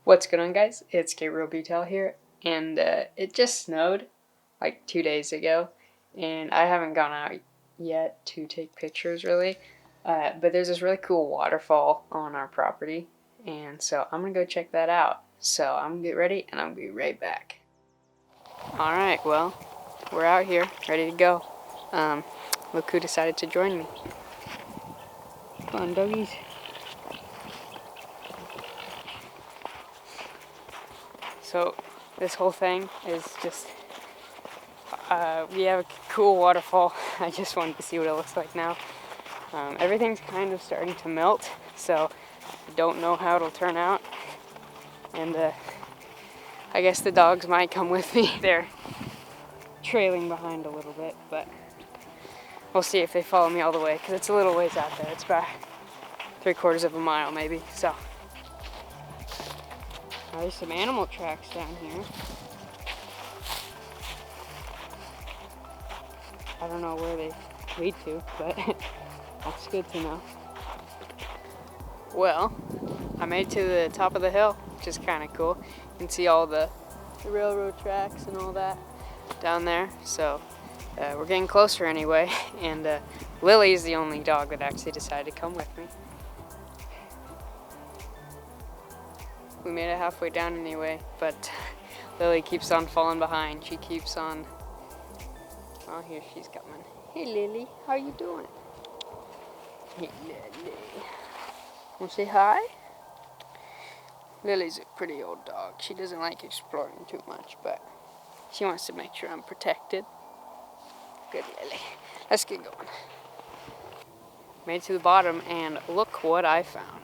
What's going on, guys? It's Gabriel Butel here, and it just snowed like 2 days ago, and I haven't gone out yet to take pictures really, but there's this really cool waterfall on our property, and so I'm gonna go check that out. So I'm gonna get ready, and I'm gonna be right back. Alright, well, we're out here, ready to go. Look who decided to join me. Come on, doggies. So this whole thing is just, we have a cool waterfall. I just wanted to see what it looks like now. Everything's kind of starting to melt, so I don't know how it'll turn out. And I guess the dogs might come with me. They're trailing behind a little bit, but we'll see if they follow me all the way, because it's a little ways out there. It's about 3/4 of a mile maybe, so. There's some animal tracks down here. I don't know where they lead to, but that's good to know. Well, I made it to the top of the hill, which is kind of cool. You can see all the railroad tracks and all that down there. So we're getting closer anyway, and Lily is the only dog that actually decided to come with me. We made it halfway down anyway, but Lily keeps on falling behind. She keeps on, oh, here she's coming. Hey Lily, how you doing? Hey Lily. Wanna say hi? Lily's a pretty old dog. She doesn't like exploring too much, but she wants to make sure I'm protected. Good Lily. Let's get going. Made it to the bottom, and look what I found.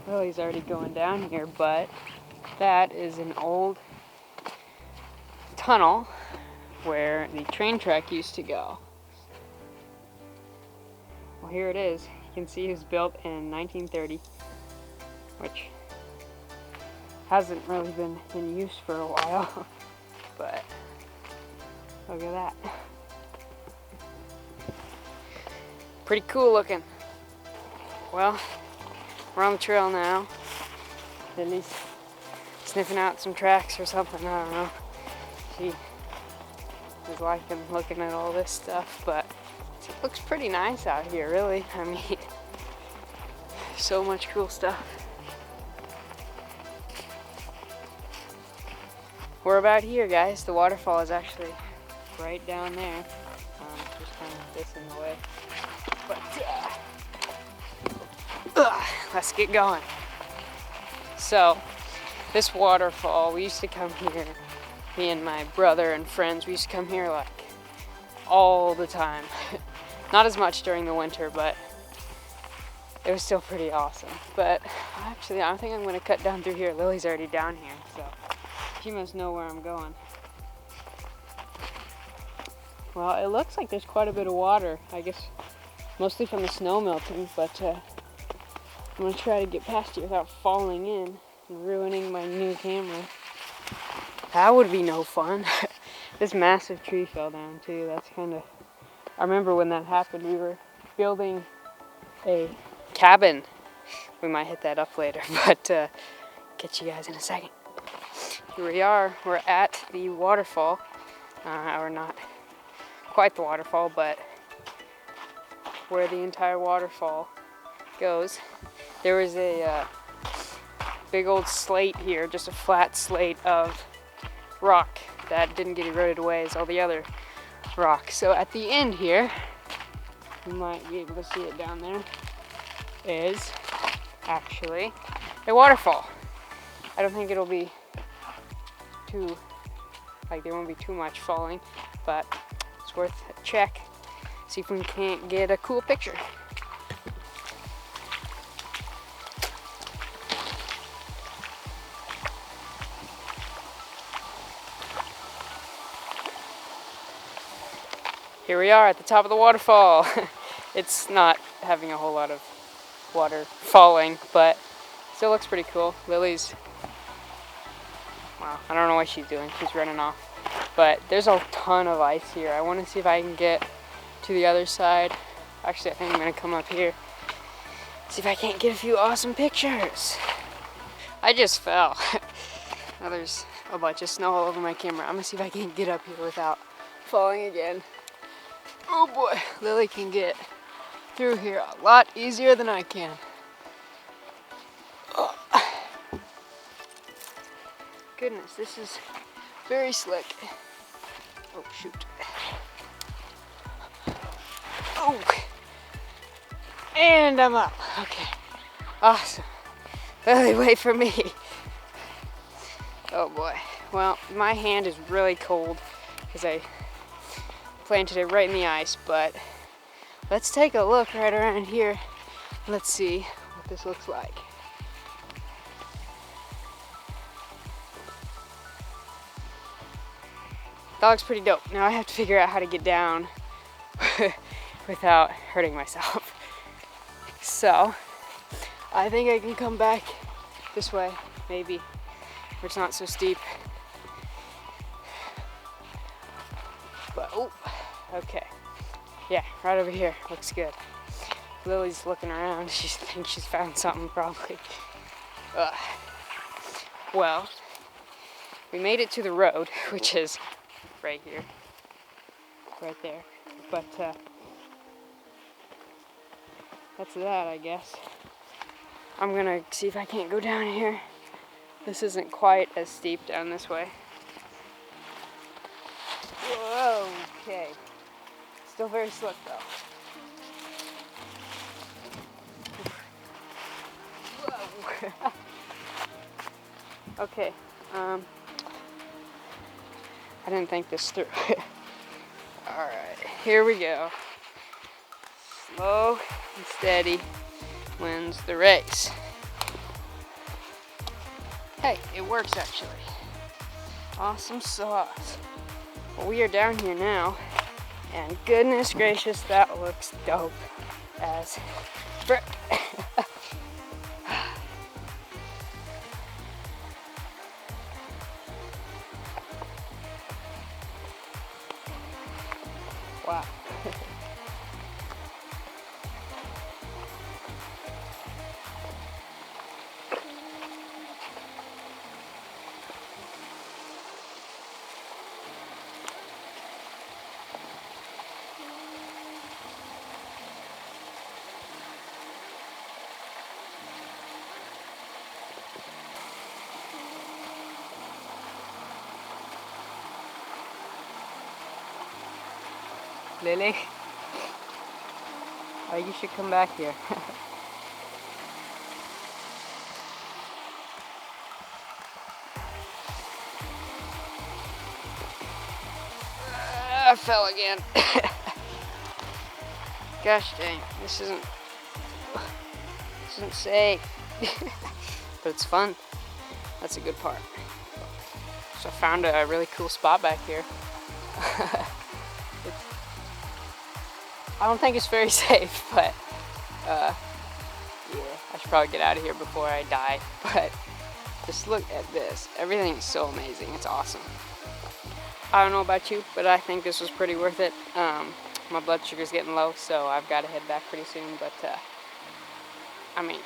Well, he's already going down here, but that is an old tunnel where the train track used to go. Well, here it is. You can see it was built in 1930, which hasn't really been in use for a while, but look at that. Pretty cool looking. Well, we're on the trail now. Lily's sniffing out some tracks or something, I don't know. She is liking looking at all this stuff, but it looks pretty nice out here, really. I mean, so much cool stuff. We're about here, guys. The waterfall is actually right down there. Just kind of this in the way. But let's get going. So, this waterfall, we used to come here, me and my brother and friends, we used to come here like all the time. Not as much during the winter, but it was still pretty awesome. But actually, I think I'm going to cut down through here. Lily's already down here, so she must know where I'm going. Well, it looks like there's quite a bit of water, I guess mostly from the snow melting, but I'm going to try to get past it without falling in and ruining my new camera. That would be no fun. This massive tree fell down too. That's kind of, I remember when that happened, we were building a cabin. We might hit that up later, but get you guys in a second. Here we are. We're at the waterfall. Or not quite the waterfall, but where the entire waterfall goes. There was a big old slate here, just a flat slate of rock that didn't get eroded away as all the other rock. So at the end here, you might be able to see it down there, is actually a waterfall. I don't think it'll be too, like there won't be too much falling, but it's worth a check. See if we can't get a cool picture. Here we are at the top of the waterfall. It's not having a whole lot of water falling, but still looks pretty cool. Lily's, well, I don't know what she's doing. She's running off. But there's a ton of ice here. I want to see if I can get to the other side. Actually, I think I'm going to come up here See if I can't get a few awesome pictures. I just fell. Now there's a bunch of snow all over my camera. I'm gonna see if I can get up here without falling again. Oh boy, Lily can get through here a lot easier than I can. Oh. Goodness, this is very slick. Oh shoot. Oh. And I'm up. Okay. Awesome. Lily, wait for me. Oh boy. Well, my hand is really cold because I planted it right in the ice, but let's take a look right around here. Let's see what this looks like. That looks pretty dope. Now I have to figure out how to get down without hurting myself. So, I think I can come back this way, maybe, where it's not so steep. But, oh, okay. Yeah, right over here, looks good. Lily's looking around, she thinks she's found something probably. Well, we made it to the road, which is right here, right there. But, that's that, I guess. I'm gonna see if I can't go down here. This isn't quite as steep down this way. Whoa, okay. Still very slick though. Whoa. Okay, I didn't think this through. Alright, here we go. Slow and steady wins the race. Hey, it works actually. Awesome sauce. Well, we are down here now, and goodness gracious, that looks dope as frick. Wow. Lily, oh, you should come back here. I fell again. Gosh dang, this isn't safe. But it's fun. That's a good part. So I found a really cool spot back here. I don't think it's very safe, but yeah, I should probably get out of here before I die. But just look at this. Everything is so amazing. It's awesome. I don't know about you, but I think this was pretty worth it. My blood sugar's getting low, so I've got to head back pretty soon. But I mean,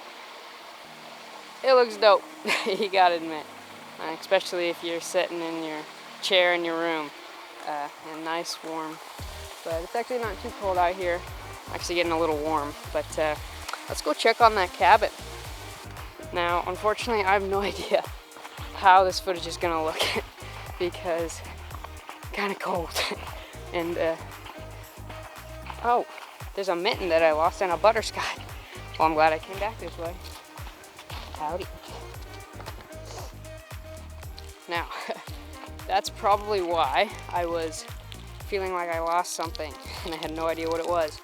it looks dope. You gotta admit, especially if you're sitting in your chair in your room, and nice warm. But it's actually not too cold out here. Actually getting a little warm, but let's go check on that cabin. Now, unfortunately, I have no idea how this footage is gonna look because it's kind of cold. And oh, there's a mitten that I lost in a butterscotch. Well, I'm glad I came back this way. Howdy. Now, that's probably why I was feeling like I lost something and I had no idea what it was.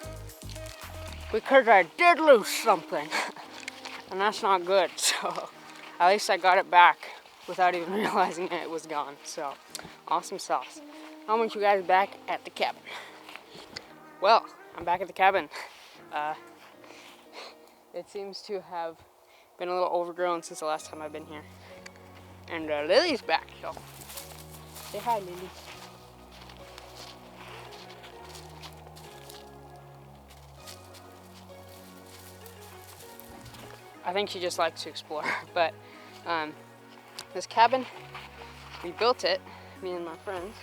Because I did lose something. And that's not good. So at least I got it back without even realizing that it was gone. So awesome sauce. I'll meet you guys back at the cabin. Well, I'm back at the cabin. It seems to have been a little overgrown since the last time I've been here. And Lily's back, so say hi, Lily. I think she just likes to explore. But this cabin, we built it, me and my friends,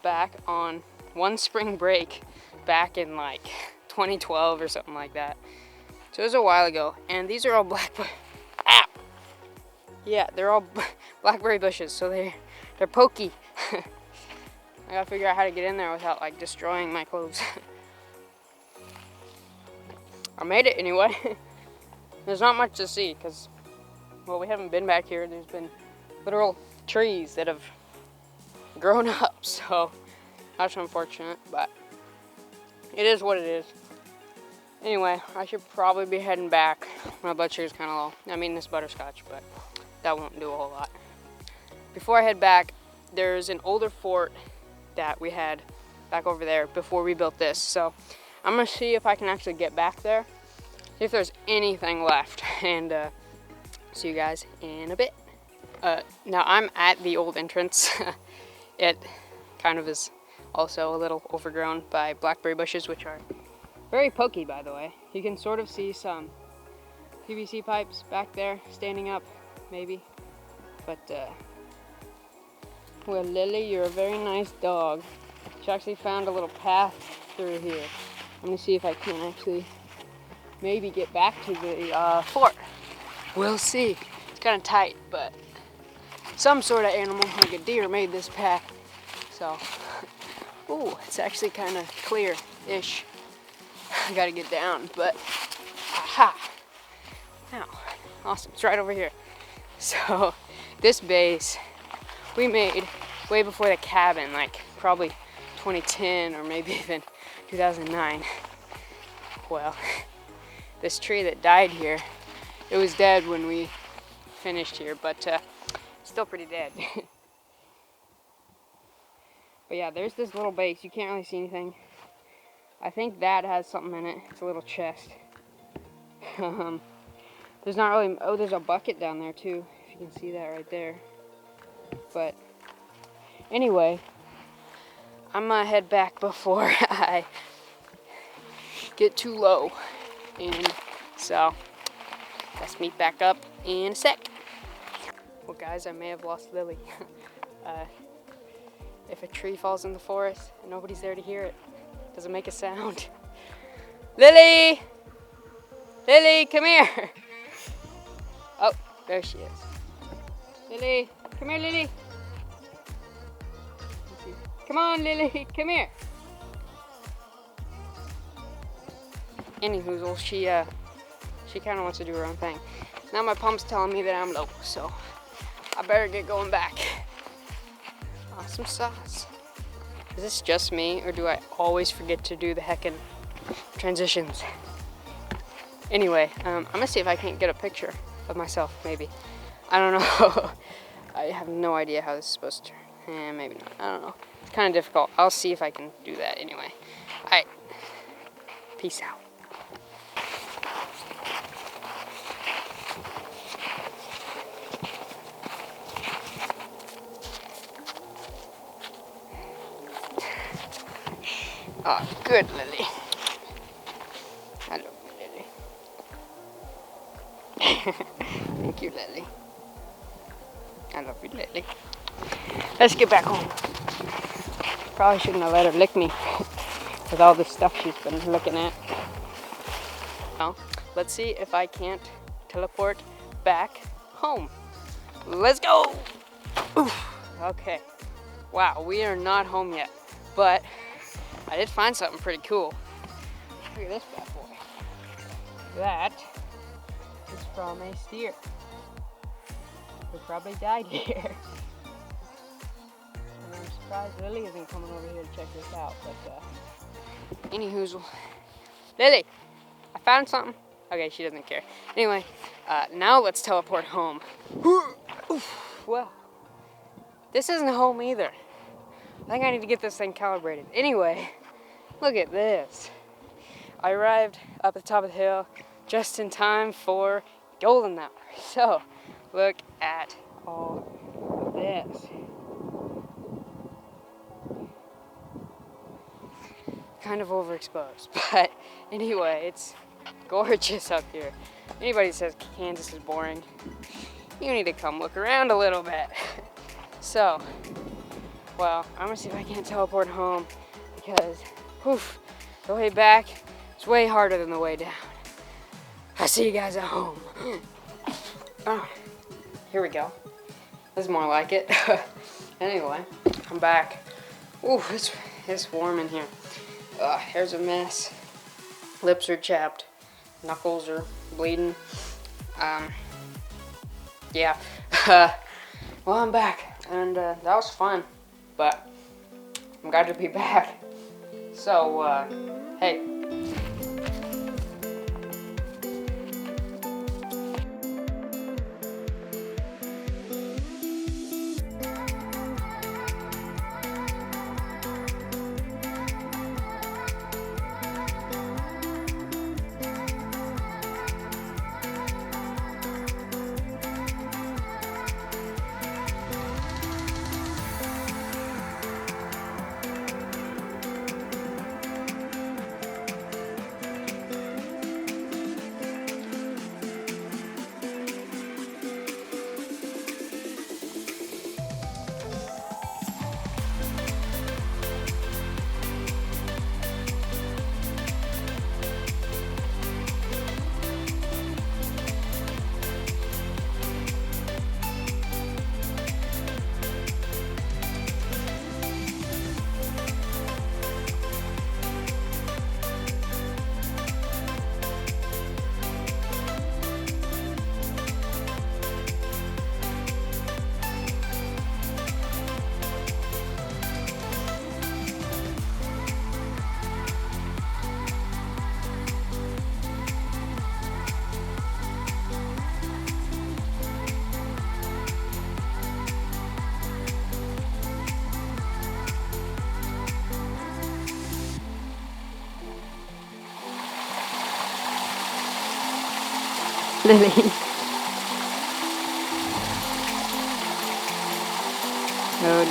back on one spring break back in like 2012 or something like that. So it was a while ago, and these are all yeah, they're all blackberry bushes, so they're pokey. I gotta figure out how to get in there without like destroying my clothes. I made it anyway. There's not much to see because, well, we haven't been back here. There's been literal trees that have grown up, so that's unfortunate, but it is what it is. Anyway, I should probably be heading back. My blood sugar's kind of low. I mean, this butterscotch, but that won't do a whole lot. Before I head back, there's an older fort that we had back over there before we built this. So I'm gonna see if I can actually get back there, see if there's anything left, and see you guys in a bit. Now I'm at the old entrance. It kind of is also a little overgrown by blackberry bushes, which are very pokey, by the way. You can sort of see some PVC pipes back there standing up, maybe. But, well, Lily, you're a very nice dog. She actually found a little path through here. I'm gonna see if I can actually maybe get back to the fort. We'll see. It's kind of tight, but some sort of animal, like a deer, made this path. So, ooh, it's actually kind of clear-ish. I gotta get down, but aha! Now, awesome, it's right over here. So, this base we made way before the cabin, like probably 2010 or maybe even 2009. Well, this tree that died here, it was dead when we finished here, but still pretty dead. But yeah, there's this little base. You can't really see anything. I think that has something in it. It's a little chest. There's not really, oh, there's a bucket down there too, if you can see that right there. But anyway, I'm gonna head back before I get too low. And so, let's meet back up in a sec. Well guys, I may have lost Lily. If a tree falls in the forest and nobody's there to hear it, doesn't make a sound. Lily! Lily, come here! Oh, there she is. Lily, come here, Lily. Come on, Lily, come here. Anywho, she kind of wants to do her own thing. Now my pump's telling me that I'm low, so I better get going back. Awesome sauce. Is this just me, or do I always forget to do the heckin' transitions? Anyway, I'm gonna see if I can't get a picture of myself, maybe. I don't know. I have no idea how this is supposed to turn. Maybe not. I don't know. It's kind of difficult. I'll see if I can do that anyway. Alright. Peace out. Oh, good, Lily. I love you, Lily. Thank you, Lily. I love you, Lily. Let's get back home. Probably shouldn't have let her lick me with all the stuff she's been looking at. Well, let's see if I can't teleport back home. Let's go! Oof. Okay. Wow, we are not home yet, but I did find something pretty cool. Look at this bad boy. That is from a steer who probably died here. And I'm surprised Lily isn't coming over here to check this out, but anyhoozle. Lily, I found something. Okay, she doesn't care. Anyway, now let's teleport home. Well, this isn't home either. I think I need to get this thing calibrated. Anyway, look at this. I arrived up at the top of the hill just in time for golden hour. So, look at all of this. Kind of overexposed, but anyway, it's gorgeous up here. Anybody says Kansas is boring, you need to come look around a little bit. So, well, I'm gonna see if I can't teleport home because, the way back is way harder than the way down. I'll see you guys at home. Oh, here we go. This is more like it. Anyway, I'm back. Ooh, it's warm in here. Hair's a mess. Lips are chapped. Knuckles are bleeding. Yeah. Well, I'm back, and that was fun, but I'm glad to be back. So, hey. Lily. Oh,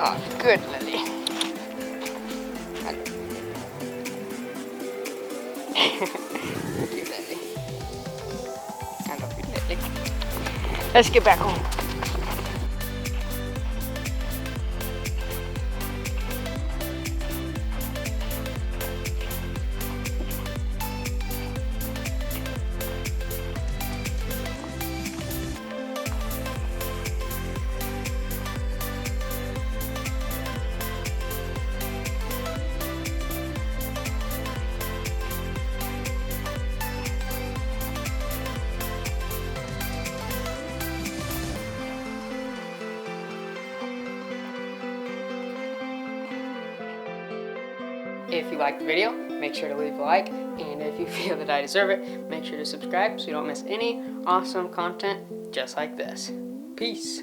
oh, good, Lily. You, Lily. I love you, Lily. Let's get back home. If you liked the video, make sure to leave a like, and if you feel that I deserve it, make sure to subscribe so you don't miss any awesome content just like this. Peace.